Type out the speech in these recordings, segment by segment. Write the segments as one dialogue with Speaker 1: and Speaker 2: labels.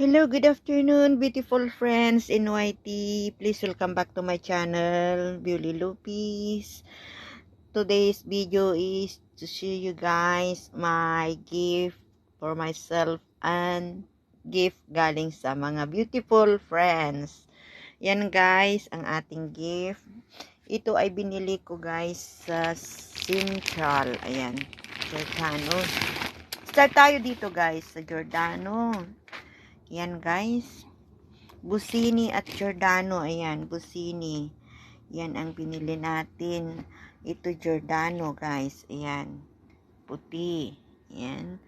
Speaker 1: Hello, good afternoon, beautiful friends in YT. Please welcome back to my channel, Beauty Lupis. Today's video is to show you guys my gift for myself and gift galing sa mga beautiful friends. Yan guys, ang ating gift. Ito ay binili ko guys sa Central. Ayan, Giordano. Start tayo dito guys sa Giordano. Yan guys, Busini at Giordano. Ayan, Busini. Yan ang binili natin. Ito Giordano guys. Ayan, puti. Ayan,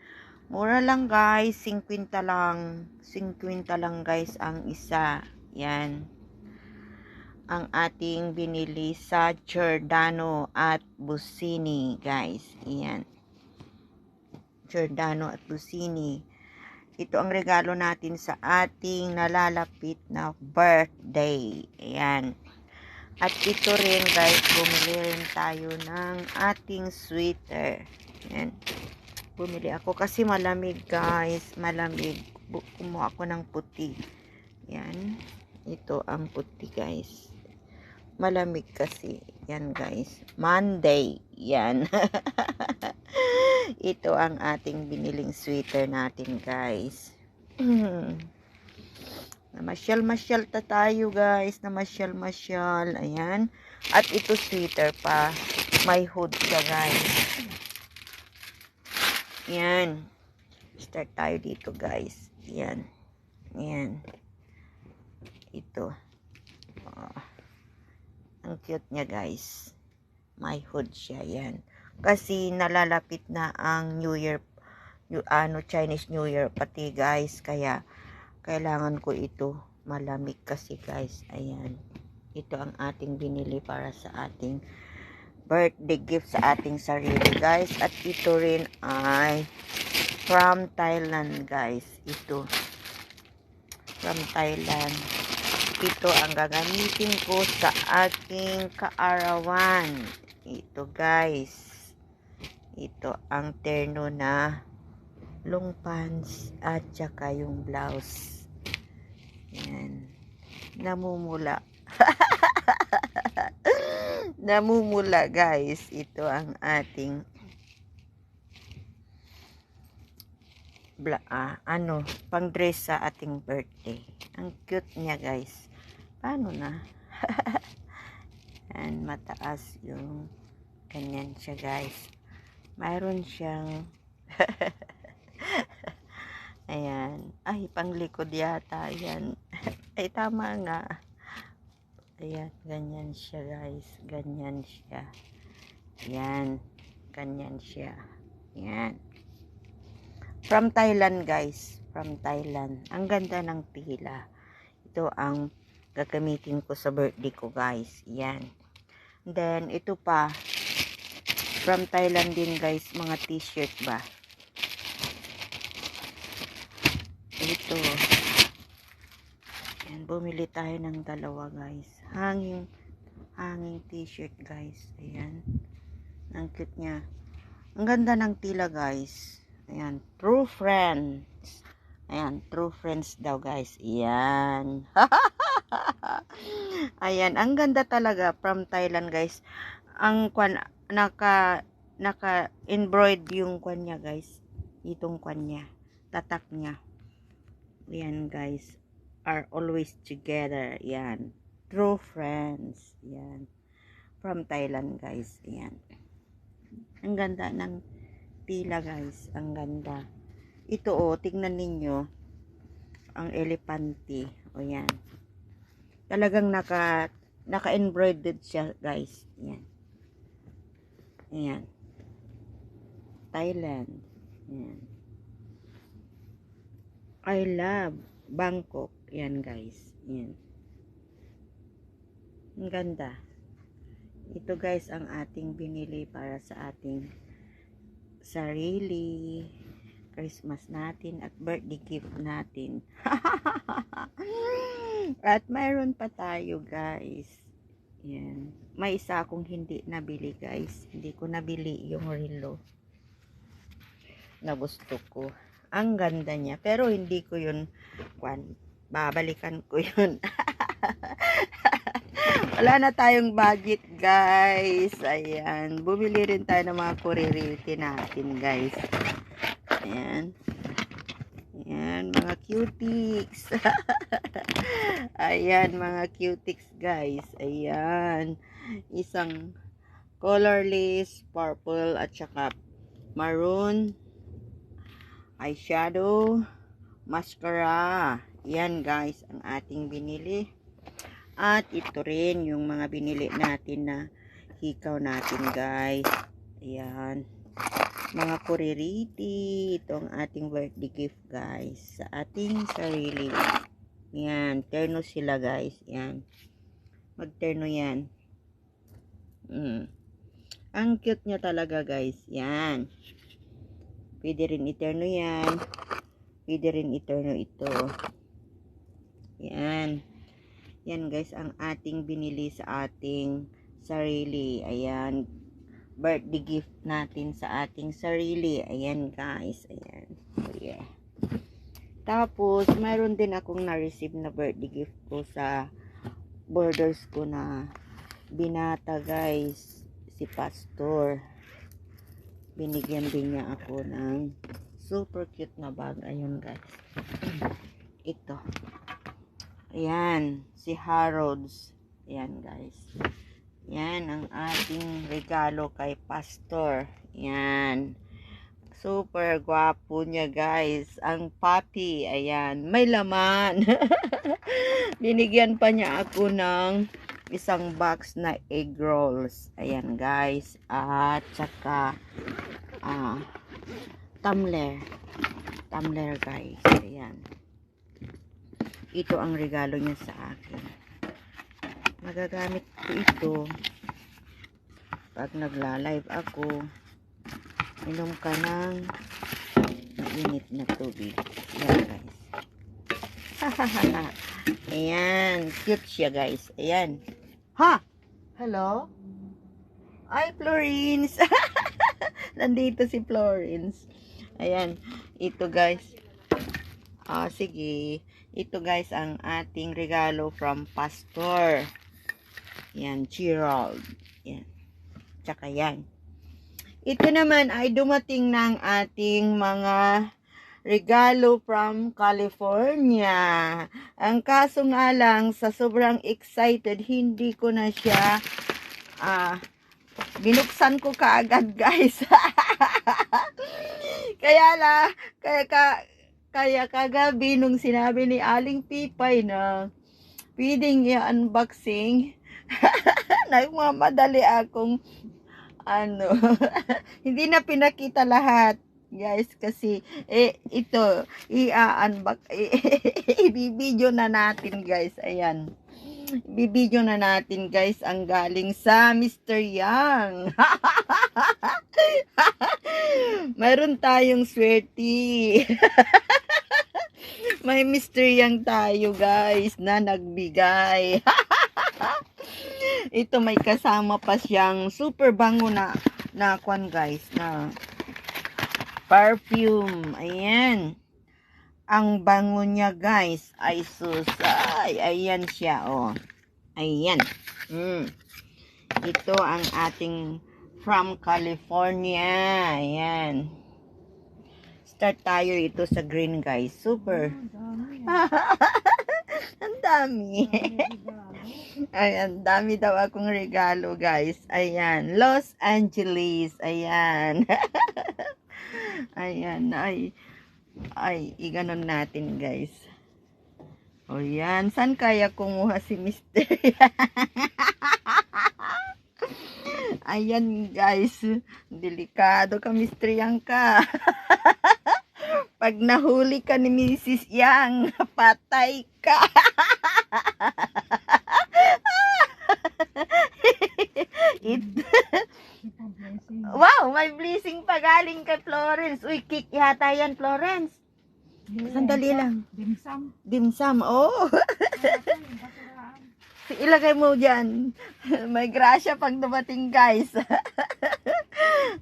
Speaker 1: mura lang guys, 50 lang. 50 lang guys ang isa. Yan ang ating binili sa Giordano at Busini guys. Ayan, Giordano at Busini. Ito ang regalo natin sa ating nalalapit na birthday. Ayan. At ito rin guys, bumili rin tayo ng ating sweater. Ayan. Bumili ako kasi malamig guys. Malamig. Kumuha ako ng puti. Ayan. Ito ang puti guys. Malamig kasi. Yan guys. Monday. Yan. Ito ang ating biniling sweater natin guys. Namasyal-masyal tayo guys. Namasyal-masyal. Ayan. At ito sweater pa. May hood siya guys. Ayan. Start tayo dito guys. Ayan. Ayan. Ito. Ang cute niya guys. May hood siya. Ayan. Kasi nalalapit na ang New Year, Chinese New Year pati guys, kaya kailangan ko ito. Malamig kasi guys. Ayan, ito ang ating binili para sa ating birthday gift sa ating sarili guys. At ito rin ay from Thailand guys. Ito from Thailand. Ito ang gagamitin ko sa aking kaarawan. Ito guys, ito ang terno na long pants at saka yung blouse. Yan. Namumula. Namumula guys. Ito ang ating pang dress sa ating birthday. Ang cute niya guys. Paano na? Yan, mataas yung ganyan siya guys. Mayroon siyang ayan, ay panglikod yata yan. Ay tama nga. Ayan, ganyan siya guys, ganyan siya. Ayan, ganyan siya. Ayan, from Thailand guys, from Thailand. Ang ganda ng tila. Ito ang gagamitin ko sa birthday ko guys. Ayan. Then ito pa from Thailand din guys, mga t-shirt ba. Ito. Ayan, bumili tayo ng dalawa guys. Hanging t-shirt guys. Ayan. Ang cute niya. Ang ganda ng tila guys. Ayan, true friends. Ayan, true friends daw guys. Ayan. Ayan, ang ganda talaga from Thailand guys. Ang naka-embroid yung kwan niya guys. Itong kwan niya. Tatak niya. Ayan guys. Are always together. Ayan. True friends. Ayan. From Thailand guys. Ayan. Ang ganda ng tila guys. Ang ganda. Ito tingnan ninyo. Ang elepante. O yan. Talagang naka-embroidered siya guys. Ayan. Ayan. Thailand. Ayan. I love Bangkok. Ayan guys. Ayan. Ang ganda. Ito guys ang ating binili para sa ating sarili. Christmas natin at birthday gift natin. At mayroon pa tayo guys. Ayan. May isa akong hindi nabili guys. Hindi ko nabili yung relo na gusto ko. Ang ganda niya. Pero hindi ko yun, babalikan ko yun. Wala na tayong budget, guys. Ayan. Bumili rin tayo ng mga kuririti natin, guys. Ayan. Ayan, mga cutics. Ayan, mga cutics, guys. Ayan. Isang colorless, purple, at saka maroon, eyeshadow, mascara. Yan, guys, ang ating binili. At ito rin yung mga binili natin na hikaw natin, guys. Ayan. Mga kuririti. Ito ang ating birthday gift, guys. Sa ating sarili. Yan. Terno sila, guys. Yan. Magterno yan. Ang cute niya talaga, guys. Yan. Pwede rin iterno yan. Pwede rin iterno ito. Yan. Yan, guys. Ang ating binili sa ating sarili. Ayan. Birthday gift natin sa ating sarili. Ayan, guys. Ayan. So, yeah. Tapos, mayroon din akong na-receive na birthday gift ko sa borders ko na binata, guys. Si Pastor. Binigyan din niya ako ng super cute na bag. Ayun, guys. Ito. Ayan. Si Harrods. Ayan, guys. Yan ang ating regalo kay Pastor. Yan. Super gwapo niya, guys. Ang puppy. Ayan. May laman. Binigyan pa niya ako ng isang box na egg rolls. Ayan, guys. At saka tumbler. Tumbler, guys. Ayan. Ito ang regalo niya sa akin. Magagamit ko ito pag nagla-live ako. Inom ka ng mainit na tubig. Yan, guys. Ayan. Cute siya, guys. Ayan. Ha! Hello? Ay, Florence. Nandito si Florence. Ayan. Ito, guys. Sige. Ito, guys, ang ating regalo from Pastor. Yan, Gerald. Yan. Tsaka yan. Ito naman ay dumating ng ating mga regalo from California. Ang kaso nga lang, sa sobrang excited, hindi ko na siya binuksan ko kaagad, guys. Kaya kagabi nung sinabi ni Aling Pipay na pwedeng i-unboxing, nagmamadali akong hindi na pinakita lahat, guys, kasi ito i-unbox, i-video na natin, guys. Ayan, i-video na natin, guys, ang galing sa Mr. Yang. Mayroon tayong swerte. May Mr. Yang tayo, guys, na nagbigay. Ito may kasama pa siyang super bango na kwan, guys, na perfume. Ayan. Ang bango niya, guys, ay susay. Ayan siya, oh. Ayan. Ito ang ating from California. Ayan. Start tayo ito sa green, guys. Super. Ang dami. Ay, ang dami daw akong regalo, guys. Ayan. Los Angeles. Ayan. Ayan. Ay, iganon natin, guys. O, yan. Saan kaya kumuha si Mr. Ayan, guys. Delikado ka, Mr. Yang ka. Pag nahuli ka ni Mrs. Yang, patay ka. Wow, may blessing pa galing kay Florence. Uy, cake yata yan, Florence. Sandali lang. Dimsum. Dimsum, oh. Ilagay mo dyan. May grasya pag dumating, guys.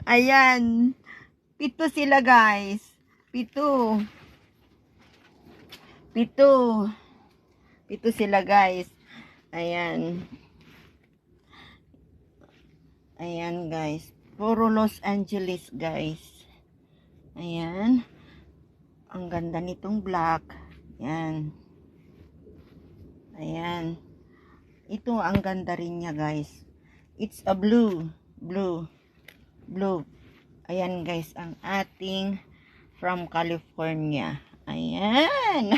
Speaker 1: Ayan. 7 sila, guys. Pito. Pito. Pito sila guys. Ayan. Ayan guys. Puro Los Angeles guys. Ayan. Ang ganda nitong black. Ayan. Ayan. Ito ang ganda rin niya guys. It's a blue. Blue. Blue. Ayan guys. Ang ating from California. Ayan.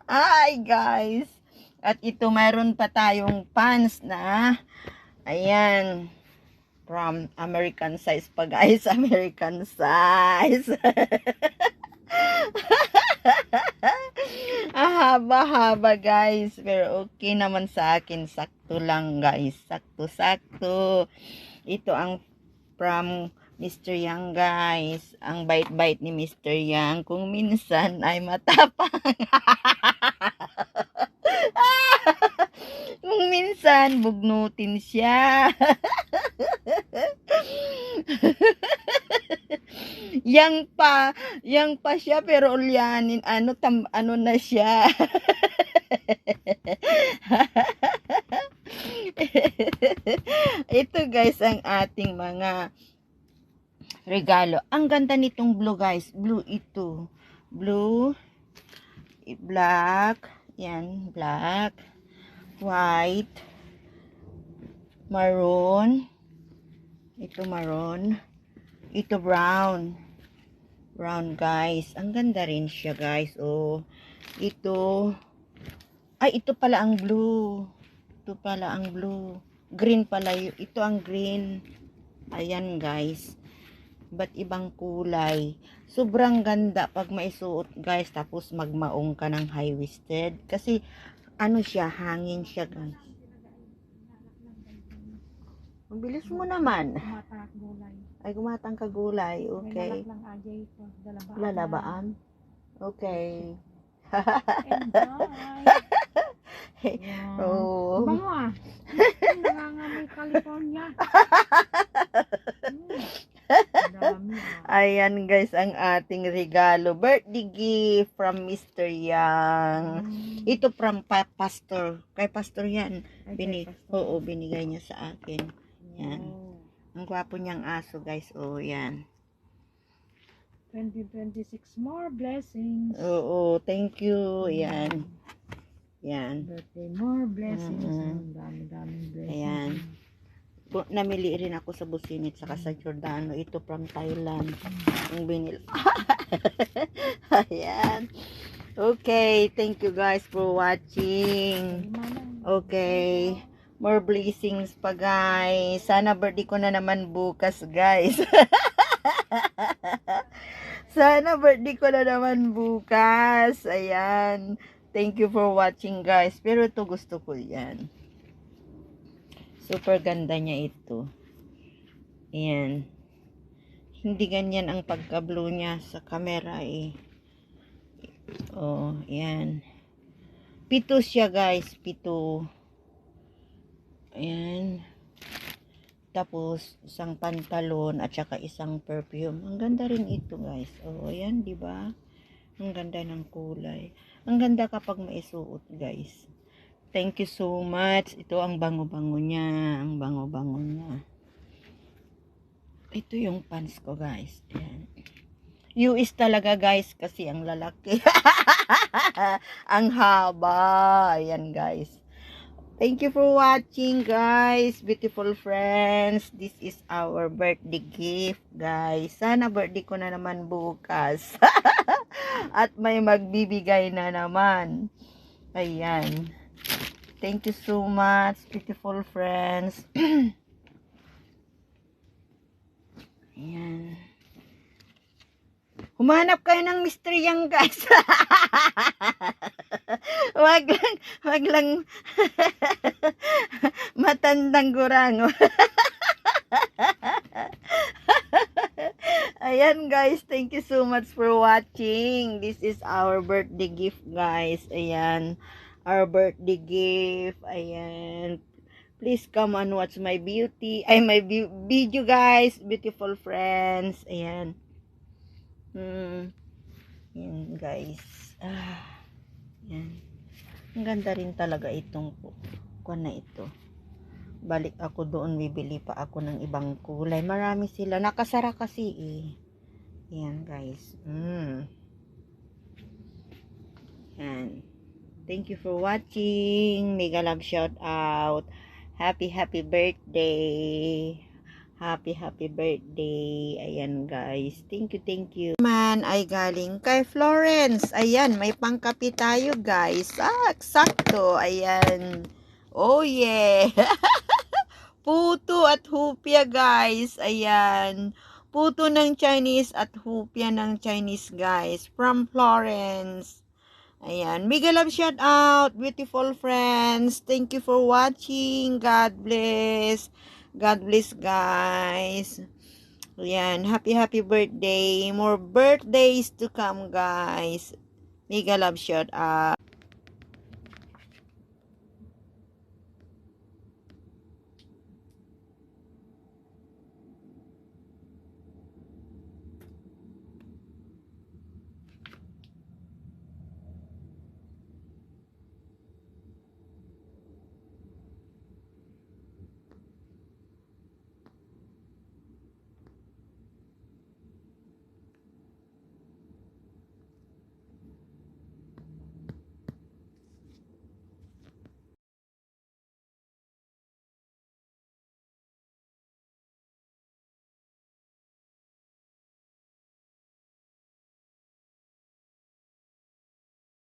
Speaker 1: Ay guys. At ito mayroon pa tayong pants na ayan from American size pa guys. American size. Haba-haba guys. Pero okay naman sa akin. Sakto lang guys. Sakto-sakto. Ito ang from Mr. Yang guys. Ang bait-bait ni Mr. Yang. Kung minsan ay matapang. Kung minsan bugnutin siya. yang pa siya pero ulyanin ano na siya. Ito guys ang ating mga regalo. Ang ganda nitong blue guys. Blue ito. Blue, black, yan, black, white, maroon, ito maroon, ito brown, brown guys. Ang ganda rin siya guys. Oh, ito, ay ito pala ang blue, ito pala ang blue, green pala ito ang green. Ayan guys, ba't ibang kulay. Sobrang ganda pag maisuot guys, tapos magmaong ka ng high-waisted. Kasi ano siya, hangin siya guys. Ang bilis mo naman. Ay, gumatang ka gulay. Okay. Lalabaan? Okay. Oh.
Speaker 2: Bango ah. Nangangamoy California.
Speaker 1: Ayan guys ang ating regalo. Birthday gift from Mr. Yang. Ito from pastor. Kay pastor yan. Oo, binigay niya sa akin. Yan. Ang gwapo niyang aso guys. Oh, yan.
Speaker 2: 2026 more blessings.
Speaker 1: Oo, thank you. Yan. Yan.
Speaker 2: Birthday more blessings. Dami-daming blessings.
Speaker 1: Ayan. Namili rin ako sa Businit saka sa Giordano. Ito from Thailand. Ang binili. Ayan. Okay. Thank you guys for watching. Okay. More blessings pa guys. Sana birthday ko na naman bukas guys. Sana birthday ko na naman bukas. Ayan. Thank you for watching guys. Pero ito gusto ko yan. Super ganda niya ito. Ayan. Hindi ganyan ang pagka-blue niya sa camera eh. Oh, ayan. Pito siya guys. Pito. Ayan. Tapos, isang pantalon at saka isang perfume. Ang ganda rin ito guys. Oh, ayan, di ba? Ang ganda ng kulay. Ang ganda kapag maisuot guys. Thank you so much. Ito ang bango-bango niya. Ang bango-bango niya. Ito yung pants ko guys. Ayan. US talaga guys kasi ang lalaki. Ang haba. Ayan guys. Thank you for watching guys. Beautiful friends. This is our birthday gift guys. Sana birthday ko na naman bukas. At may magbibigay na naman. Ayan. Thank you so much, beautiful friends. Ayan. Humanap kayo ng Mr. Yang guys. wag lang matandang gurang. Ayan guys, thank you so much for watching. This is our birthday gift guys. Ayan. Our birthday gift. Ayan. Please come and watch my video guys, beautiful friends. Ayan. Yan guys. Yan. Ang ganda rin talaga itong kuwan na ito. Balik ako doon, bibili pa ako ng ibang kulay. Marami sila. Nakasara kasi eh. Yan guys. Yan. Thank you for watching. Mega love shout out. Happy birthday. Happy birthday. Ayan guys. Thank you. Man ay galing kay Florence. Ayan, may pangkapi tayo guys. Eksakto. Ayan. Oh yeah. Puto at hupya guys. Ayan. Puto ng Chinese at hupya ng Chinese guys. From Florence. Ayan. Mega love shout out. Beautiful friends. Thank you for watching. God bless. God bless guys. Ayan. Happy birthday. More birthdays to come guys. Mega love shout out.